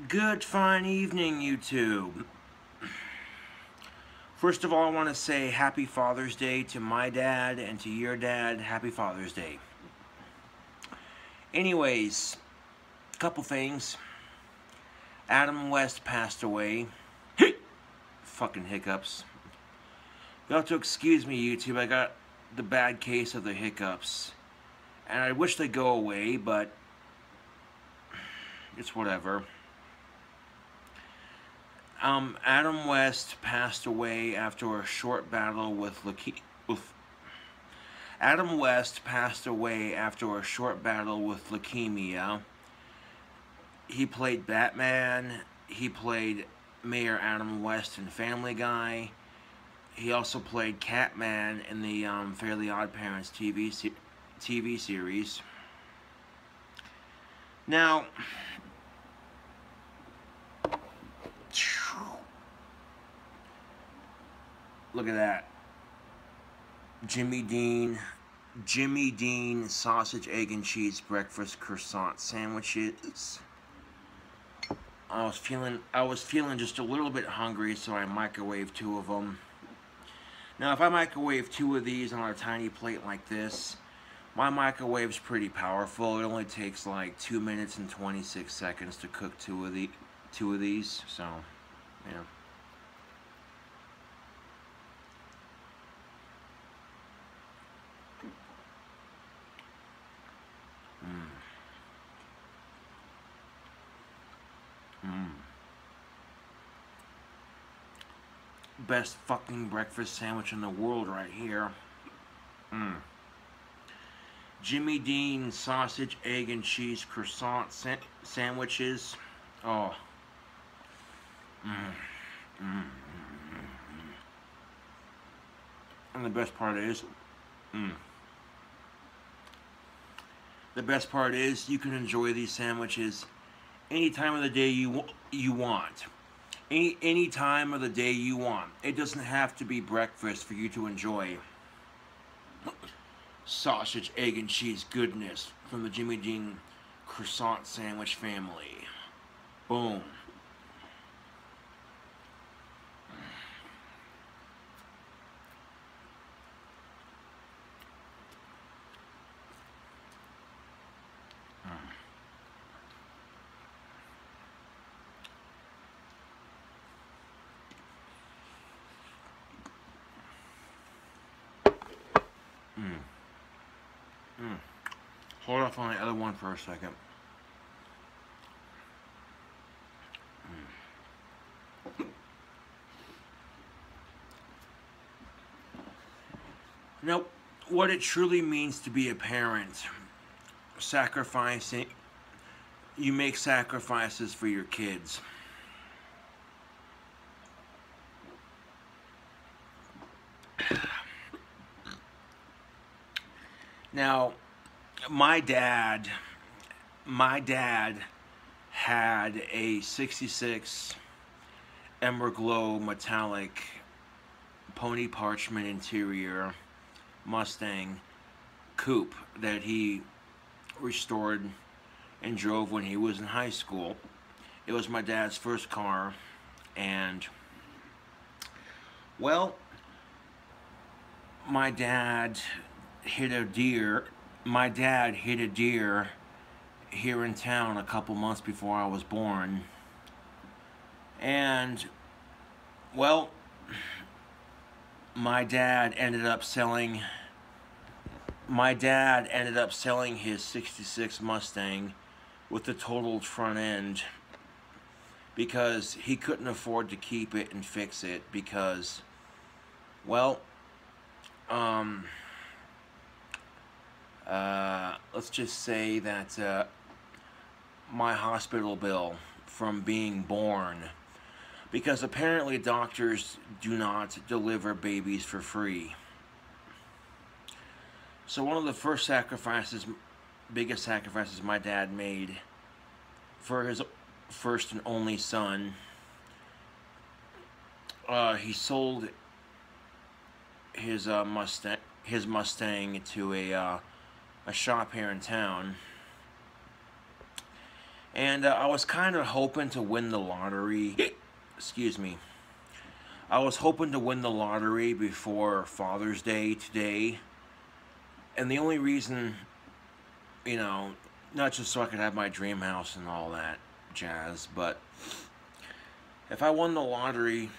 Good fine evening, YouTube. First of all, I want to say Happy Father's Day to my dad and to your dad. Happy Father's Day. Anyways, couple things. Adam West passed away. Fucking hiccups. You'll have to excuse me, YouTube. I got the bad case of the hiccups. And I wish they'd go away, but it's whatever. Adam West passed away after a short battle with Adam West passed away after a short battle with leukemia. He played Batman. He played Mayor Adam West in Family Guy. He also played Catman in the Fairly Odd Parents TV series. Now, look at that. Jimmy Dean sausage, egg, and cheese breakfast croissant sandwiches. I was feeling just a little bit hungry, so I microwaved 2 of them. Now, if I microwave 2 of these on a tiny plate like this, my microwave's pretty powerful. It only takes like 2 minutes and 26 seconds to cook 2 of these. So, yeah. Best fucking breakfast sandwich in the world right here. Jimmy Dean sausage, egg, and cheese croissant sandwiches. Oh. And the best part is, you can enjoy these sandwiches any time of the day you want. Any time of the day you want. It doesn't have to be breakfast for you to enjoy sausage, egg, and cheese goodness from the Jimmy Dean croissant sandwich family. Boom. Hold off on the other one for a second. Now, what it truly means to be a parent, you make sacrifices for your kids. Now, my dad had a 66 Emerald Glow metallic pony parchment interior Mustang coupe that he restored and drove when he was in high school. It was my dad's first car, and well, my dad hit a deer here in town a couple months before I was born. And, well, my dad ended up selling his 66 Mustang with the totaled front end because he couldn't afford to keep it and fix it because, well, let's just say that my hospital bill from being born, because apparently doctors do not deliver babies for free. So one of the biggest sacrifices my dad made for his first and only son, he sold his Mustang to a shop here in town, And I was kind of hoping to win the lottery. Excuse me. I was hoping to win the lottery before Father's Day today. And the only reason, you know, not just so I could have my dream house and all that jazz, but if I won the lottery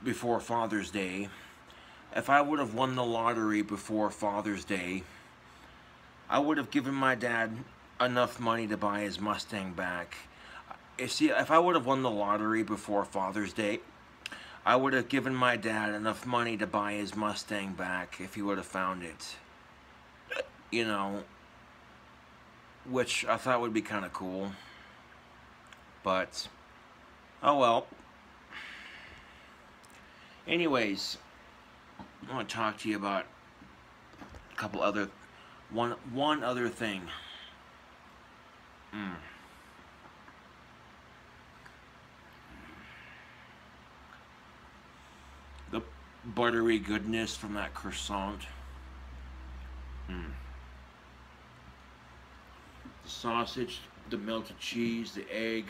before Father's Day, if I would have won the lottery before Father's Day, I would have given my dad enough money to buy his Mustang back. If I would have won the lottery before Father's Day, I would have given my dad enough money to buy his Mustang back if he would have found it. You know, which I thought would be kind of cool. But, oh well. Anyways, I want to talk to you about a couple other, one other thing. The buttery goodness from that croissant. The sausage, the melted cheese, the egg.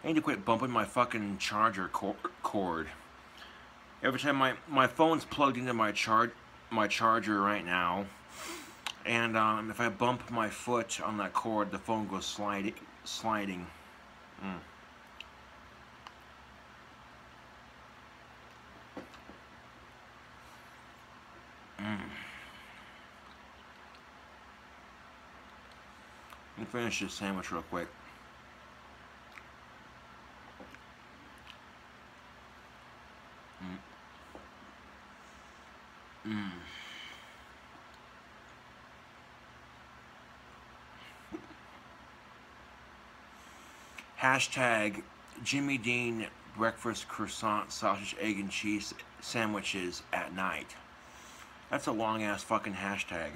I need to quit bumping my fucking charger cord. Every time my phone's plugged into my charger right now, and if I bump my foot on that cord, the phone goes sliding. Let me finish this sandwich real quick. Hashtag Jimmy Dean breakfast croissant sausage egg and cheese sandwiches at night. That's a long ass fucking hashtag.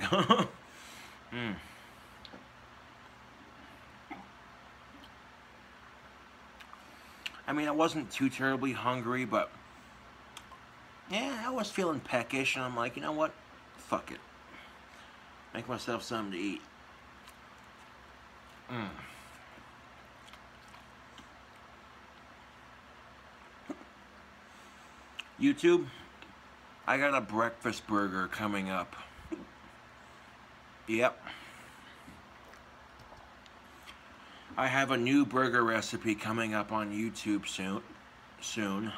I mean, I wasn't too terribly hungry, but yeah, I was feeling peckish, and I'm like, you know what? Fuck it. Make myself something to eat. YouTube, I got a breakfast burger coming up. Yep. I have a new burger recipe coming up on YouTube soon.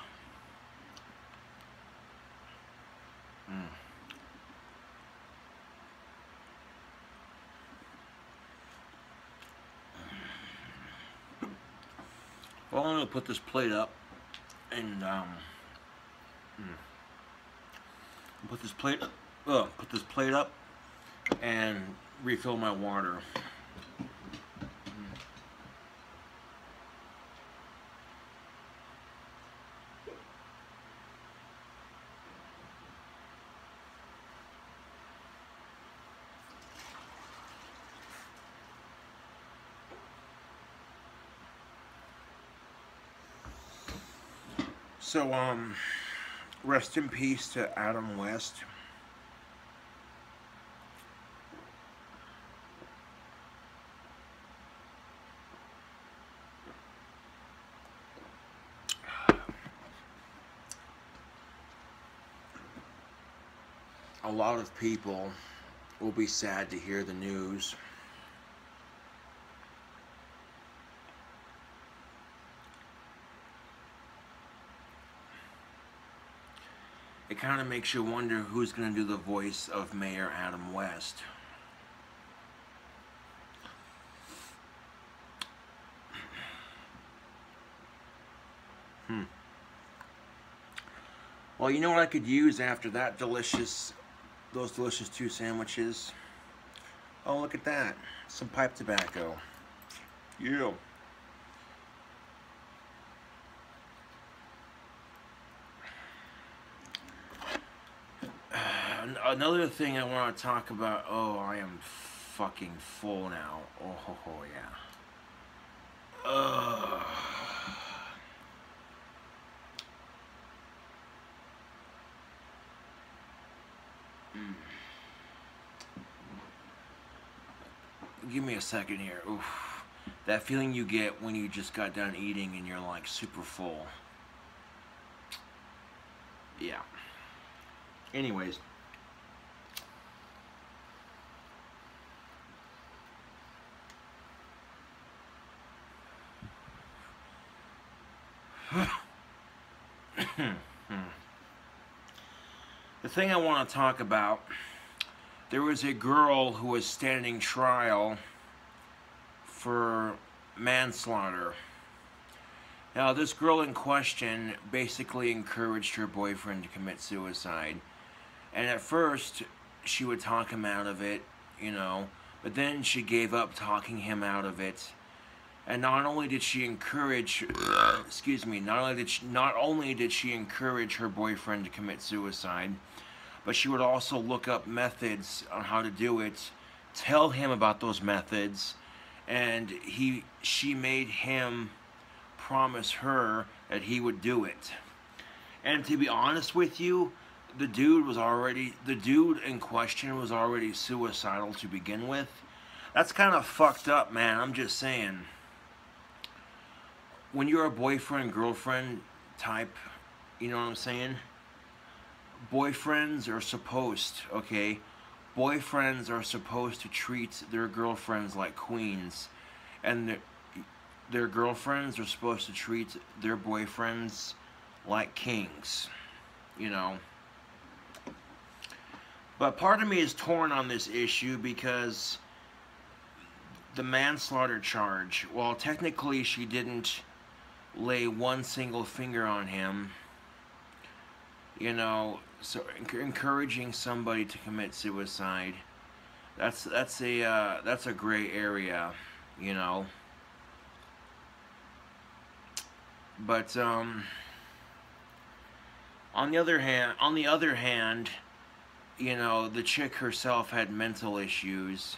Well, I'm gonna put this plate up and put this plate up and refill my water. So, rest in peace to Adam West. A lot of people will be sad to hear the news. It kind of makes you wonder who's going to do the voice of Mayor Adam West. Well, you know what I could use after that those delicious 2 sandwiches? Oh, look at that. Some pipe tobacco. Yeah. Another thing I want to talk about. Oh, I am fucking full now. Oh, yeah. give me a second here. Oof. That feeling you get when you just got done eating and you're like super full. Yeah. Anyways. The thing I want to talk about, there was a girl who was standing trial for manslaughter. Now, this girl in question basically encouraged her boyfriend to commit suicide. And at first, she would talk him out of it, you know, but then she gave up talking him out of it. And not only did she encourage, not only did she encourage her boyfriend to commit suicide, but she would also look up methods on how to do it, tell him about those methods, and she made him promise her that he would do it. And to be honest with you, the dude in question was already suicidal to begin with. That's kind of fucked up, man. I'm just saying. When you're a boyfriend-girlfriend type, you know what I'm saying? Boyfriends are supposed, okay? Boyfriends are supposed to treat their girlfriends like queens. And their girlfriends are supposed to treat their boyfriends like kings. You know? But part of me is torn on this issue because the manslaughter charge, while technically she didn't lay one single finger on him, you know, so encouraging somebody to commit suicide, that's a gray area, you know. But on the other hand, you know, the chick herself had mental issues,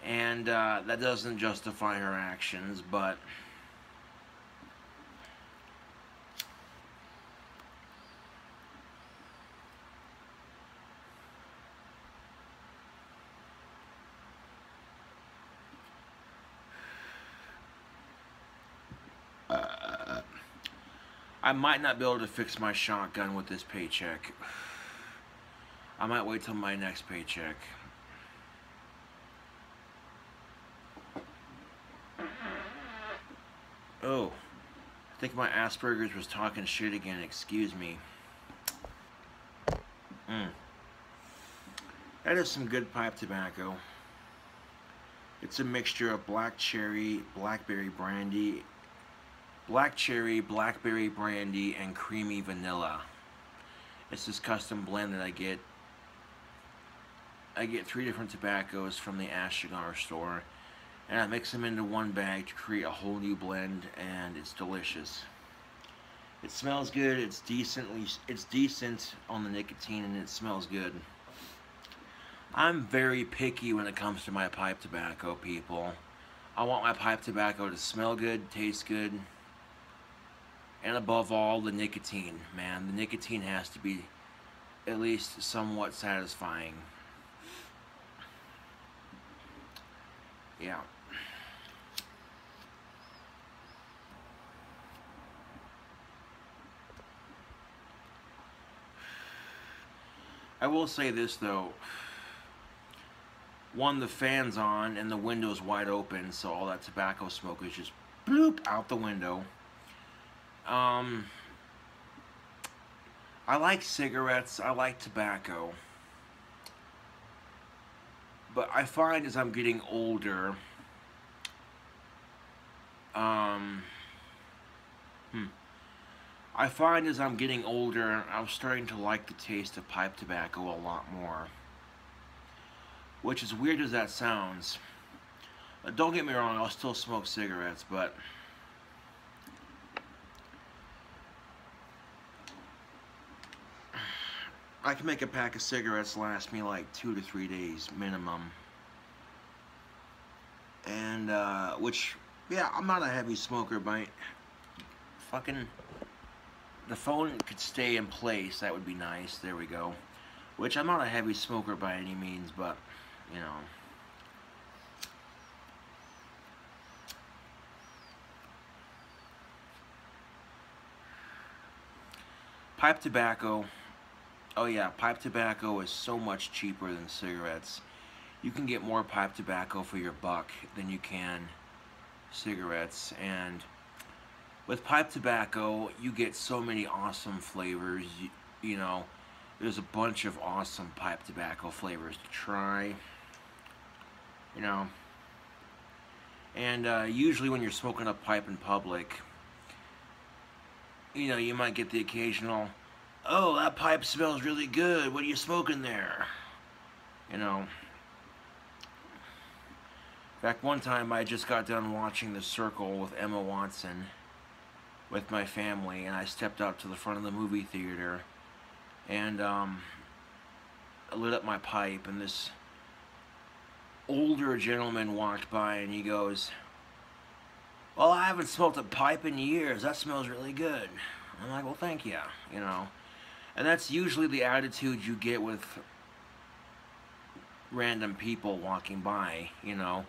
and that doesn't justify her actions, but I might not be able to fix my shotgun with this paycheck. I might wait till my next paycheck. Oh, I think my Asperger's was talking shit again. Excuse me. That is some good pipe tobacco. It's a mixture of black cherry, blackberry brandy, and creamy vanilla. It's this custom blend that I get. I get 3 different tobaccos from the Ash Cigar store, and I mix them into one bag to create a whole new blend, and it's delicious. It smells good. It's decent on the nicotine, and it smells good. I'm very picky when it comes to my pipe tobacco, people. I want my pipe tobacco to smell good, taste good, and above all, the nicotine, man. The nicotine has to be at least somewhat satisfying. Yeah. I will say this though. One, the fan's on and the window's wide open, so all that tobacco smoke is just bloop out the window. I like cigarettes, I like tobacco, but I find as I'm getting older, I'm starting to like the taste of pipe tobacco a lot more. Which, as weird as that sounds, don't get me wrong, I'll still smoke cigarettes, but I can make a pack of cigarettes last me like 2 to 3 days minimum. And, which, yeah, I'm not a heavy smoker, but fucking, the phone could stay in place, that would be nice, there we go. Which, I'm not a heavy smoker by any means, but, you know. Pipe tobacco, oh yeah, pipe tobacco is so much cheaper than cigarettes. You can get more pipe tobacco for your buck than you can cigarettes. And with pipe tobacco, you get so many awesome flavors. You know, there's a bunch of awesome pipe tobacco flavors to try. You know, and usually when you're smoking a pipe in public, you know, you might get the occasional, "Oh, that pipe smells really good. What are you smoking there?" You know. In fact, one time I just got done watching The Circle with Emma Watson with my family, and I stepped out to the front of the movie theater, and I lit up my pipe, and this older gentleman walked by, and he goes, "Well, I haven't smoked a pipe in years. That smells really good." I'm like, "Well, thank you," you know. And that's usually the attitude you get with random people walking by, you know.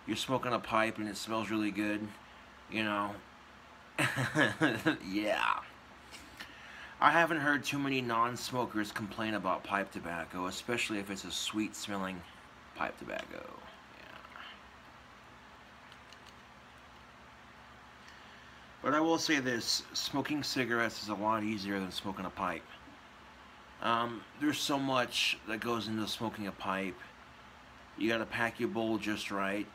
You're smoking a pipe and it smells really good, you know. Yeah. I haven't heard too many non-smokers complain about pipe tobacco, especially if it's a sweet-smelling pipe tobacco. Yeah. But I will say this, smoking cigarettes is a lot easier than smoking a pipe. There's so much that goes into smoking a pipe. You gotta pack your bowl just right.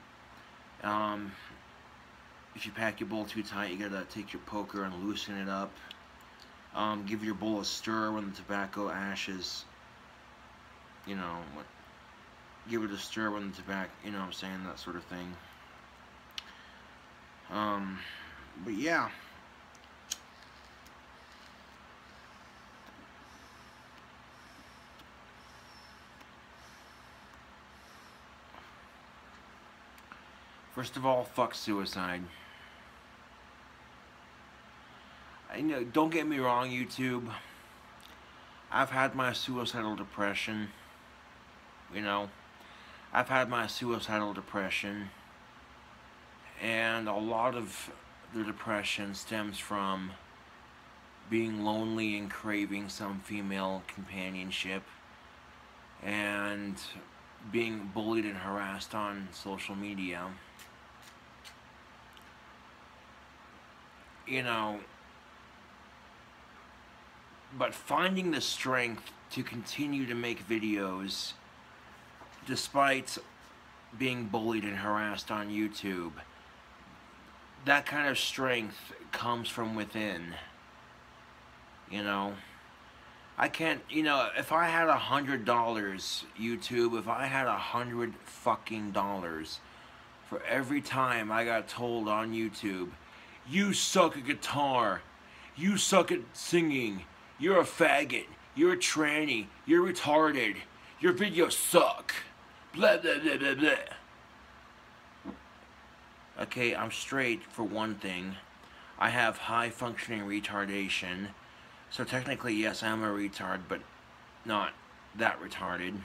If you pack your bowl too tight, you gotta take your poker and loosen it up. Give your bowl a stir when the tobacco ashes, you know, give it a stir when the tobacco, you know what I'm saying, that sort of thing. But yeah. First of all, fuck suicide. I know, don't get me wrong, YouTube. I've had my suicidal depression. You know, I've had my suicidal depression. And a lot of the depression stems from being lonely and craving some female companionship. And being bullied and harassed on social media. You know, but finding the strength to continue to make videos despite being bullied and harassed on YouTube, that kind of strength comes from within. You know, I can't, you know, if I had $100, YouTube, if I had $100 fucking dollars for every time I got told on YouTube, "You suck at guitar, you suck at singing, you're a faggot, you're a tranny, you're retarded, your videos suck, blah blah blah blah blah." Okay, I'm straight for one thing. I have high functioning retardation. So technically, yes, I'm a retard, but not that retarded.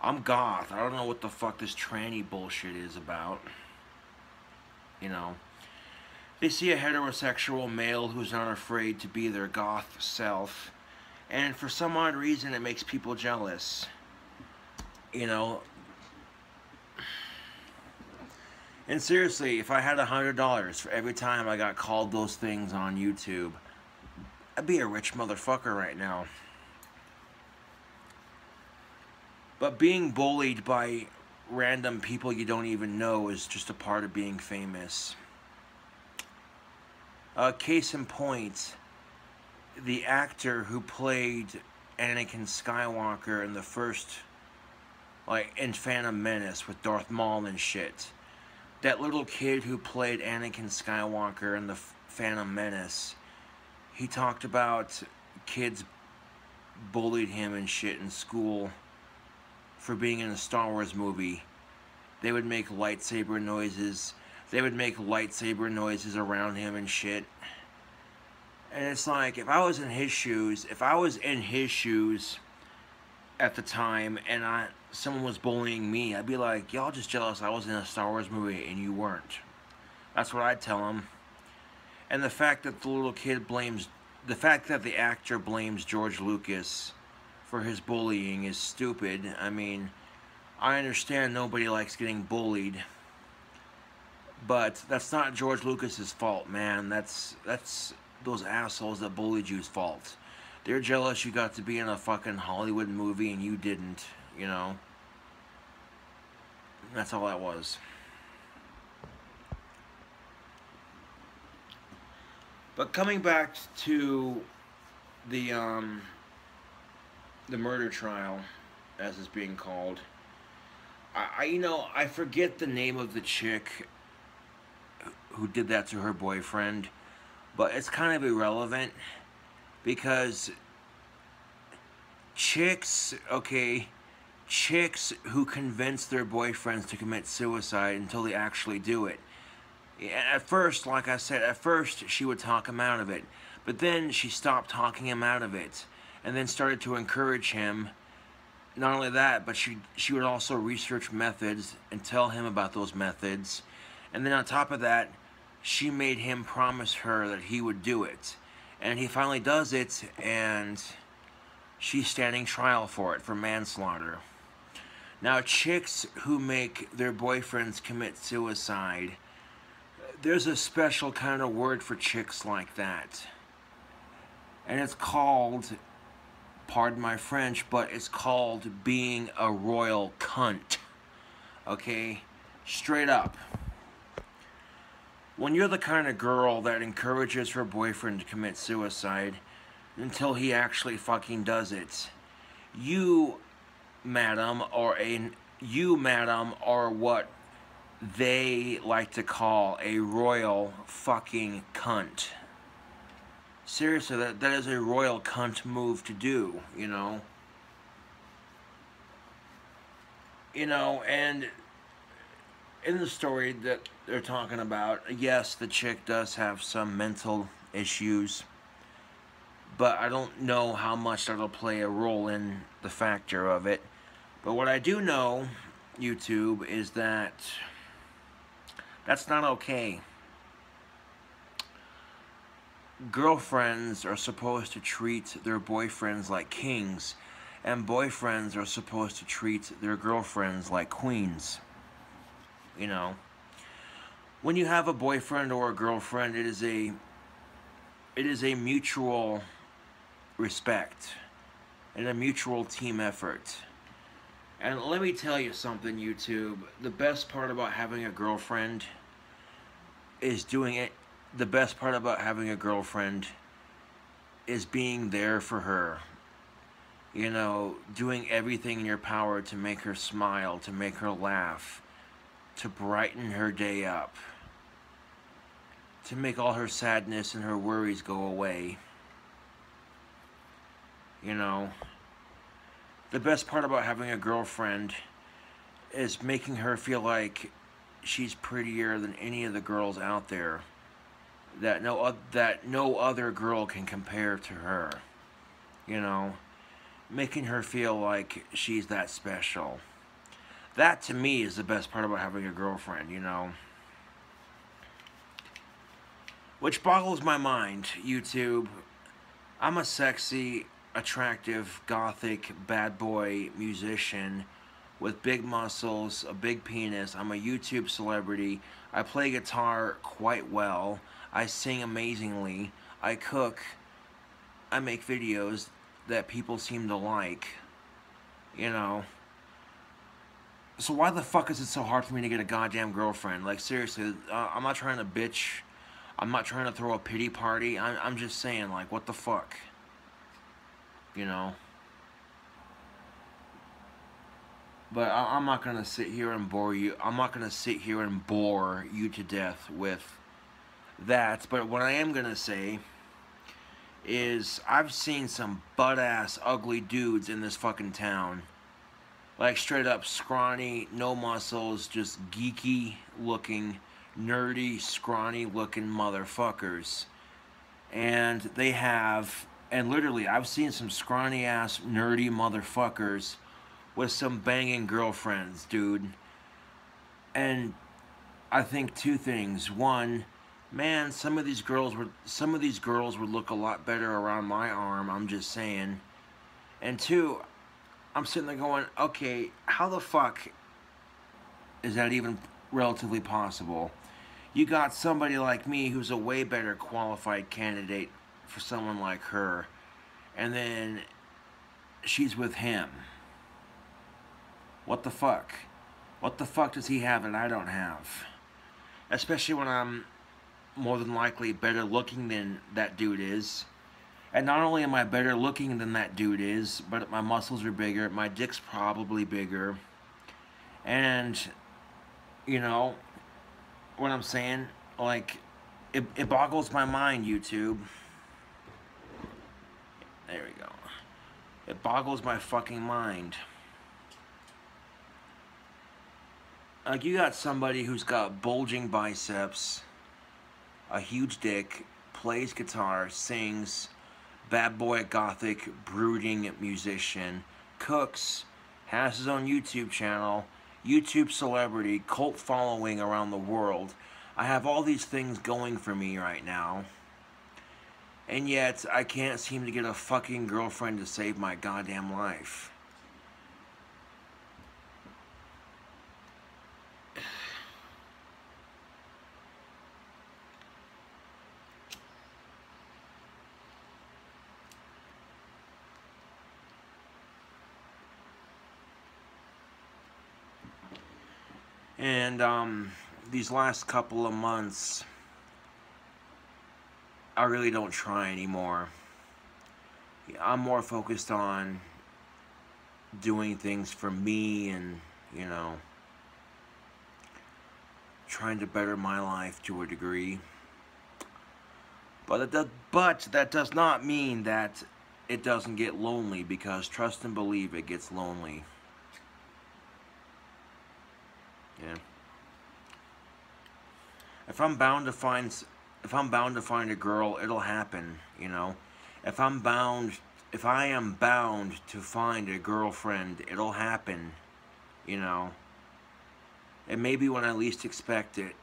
I'm goth. I don't know what the fuck this tranny bullshit is about. You know, they see a heterosexual male who's not afraid to be their goth self, and for some odd reason it makes people jealous. You know, and seriously, if I had $100 for every time I got called those things on YouTube, I'd be a rich motherfucker right now. But being bullied by random people you don't even know is just a part of being famous. Case in point, the actor who played Anakin Skywalker in the first, like, in Phantom Menace with Darth Maul and shit. That little kid who played Anakin Skywalker in the Phantom Menace, he talked about kids bullied him and shit in school for being in a Star Wars movie. They would make lightsaber noises. They would make lightsaber noises around him and shit. And it's like, if I was in his shoes, at the time, and someone was bullying me, I'd be like, y'all just jealous I was in a Star Wars movie and you weren't. That's what I'd tell them. And the fact that the little kid blames the fact that the actor blames George Lucas for his bullying is stupid. I mean, I understand nobody likes getting bullied, but that's not George Lucas's fault, man. That's those assholes that bullied you's fault. They're jealous you got to be in a fucking Hollywood movie and you didn't, you know. That's all that was. But coming back to the murder trial, as it's being called, I forget the name of the chick who did that to her boyfriend, but it's kind of irrelevant because chicks who convince their boyfriends to commit suicide until they actually do it. At first, like I said, at first she would talk him out of it, but then she stopped talking him out of it, and then started to encourage him. Not only that, but she would also research methods and tell him about those methods, and then on top of that, she made him promise her that he would do it, and he finally does it, and she's standing trial for it, for manslaughter. Now, chicks who make their boyfriends commit suicide, there's a special kind of word for chicks like that. And it's called, pardon my French, but it's called being a royal cunt. Okay? Straight up. When you're the kind of girl that encourages her boyfriend to commit suicide until he actually fucking does it, you, madam, are what they like to call a royal fucking cunt. Seriously, that is a royal cunt move to do, you know. You know, and in the story that they're talking about, yes, the chick does have some mental issues, but I don't know how much that'll play a role in the factor of it. But what I do know, YouTube, is that that's not okay. Girlfriends are supposed to treat their boyfriends like kings, and boyfriends are supposed to treat their girlfriends like queens. You know, when you have a boyfriend or a girlfriend, it is a mutual respect and a mutual team effort. And let me tell you something, YouTube. The best part about having a girlfriend is doing it. The best part about having a girlfriend is being there for her. You know, doing everything in your power to make her smile, to make her laugh, to brighten her day up, to make all her sadness and her worries go away. You know, the best part about having a girlfriend is making her feel like she's prettier than any of the girls out there, that no other girl can compare to her. You know, making her feel like she's that special. That, to me, is the best part about having a girlfriend, you know. Which boggles my mind, YouTube. I'm a sexy, attractive, gothic, bad boy musician with big muscles, a big penis. I'm a YouTube celebrity. I play guitar quite well. I sing amazingly. I cook. I make videos that people seem to like. You know. So why the fuck is it so hard for me to get a goddamn girlfriend? Like, seriously, I'm not trying to bitch. I'm not trying to throw a pity party. I'm just saying, like, what the fuck? You know? But I'm not going to sit here and bore you. I'm not going to sit here and bore you to death with that. But what I am going to say is I've seen some butt-ass ugly dudes in this fucking town. Like, straight up scrawny, no muscles, just geeky looking, nerdy, scrawny looking motherfuckers. And they have, and literally, I've seen some scrawny ass, nerdy motherfuckers with some banging girlfriends, dude. And I think two things. One, Man, some of these girls would look a lot better around my arm, I'm just saying. And two, I'm sitting there going, okay, how the fuck is that even relatively possible? You got somebody like me who's a way better qualified candidate for someone like her, and then she's with him. What the fuck? What the fuck does he have that I don't have? Especially when I'm more than likely better looking than that dude is. And not only am I better looking than that dude is, but my muscles are bigger, my dick's probably bigger. And, you know, what I'm saying? Like, it boggles my mind, YouTube. There we go. It boggles my fucking mind. Like, you got somebody who's got bulging biceps, a huge dick, plays guitar, sings, bad boy gothic, brooding musician, cooks, has his own YouTube channel, YouTube celebrity, cult following around the world. I have all these things going for me right now. And yet, I can't seem to get a fucking girlfriend to save my goddamn life. And these last couple of months, I really don't try anymore. I'm more focused on doing things for me and, you know, trying to better my life to a degree. But that does not mean that it doesn't get lonely, because trust and believe it gets lonely. Yeah. If I'm bound to find a girl, it'll happen, you know. If I am bound to find a girlfriend, it'll happen, you know. It may be when I least expect it,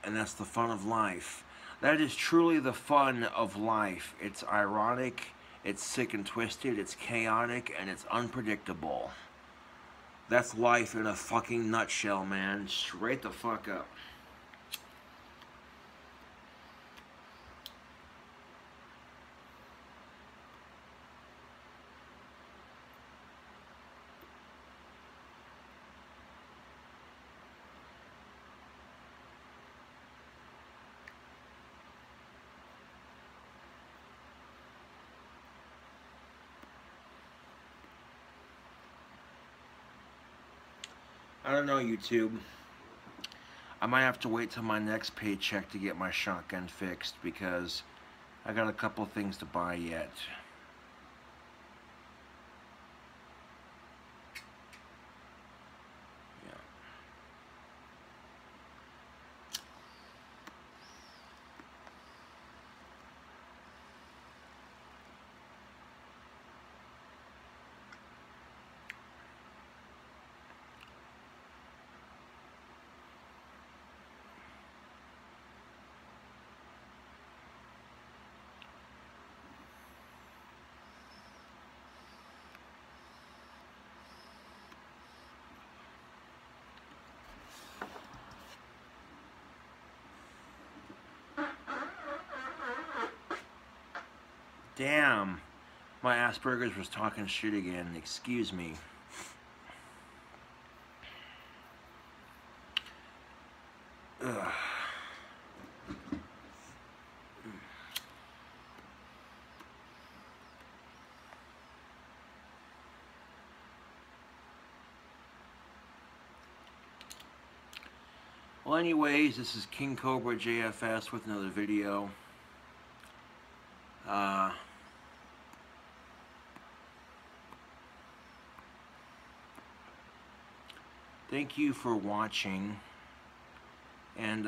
and that's the fun of life. That is truly the fun of life. It's ironic, it's sick and twisted, it's chaotic, and it's unpredictable. That's life in a fucking nutshell, man. Straight the fuck up. I don't know, YouTube. I might have to wait till my next paycheck to get my shotgun fixed, because I got a couple things to buy yet. Yeah. Damn. My Asperger's was talking shit again. Excuse me. Ugh. Well, anyways, this is King Cobra JFS with another video. Thank you for watching, and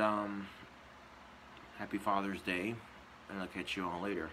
happy Father's Day, and I'll catch you all later.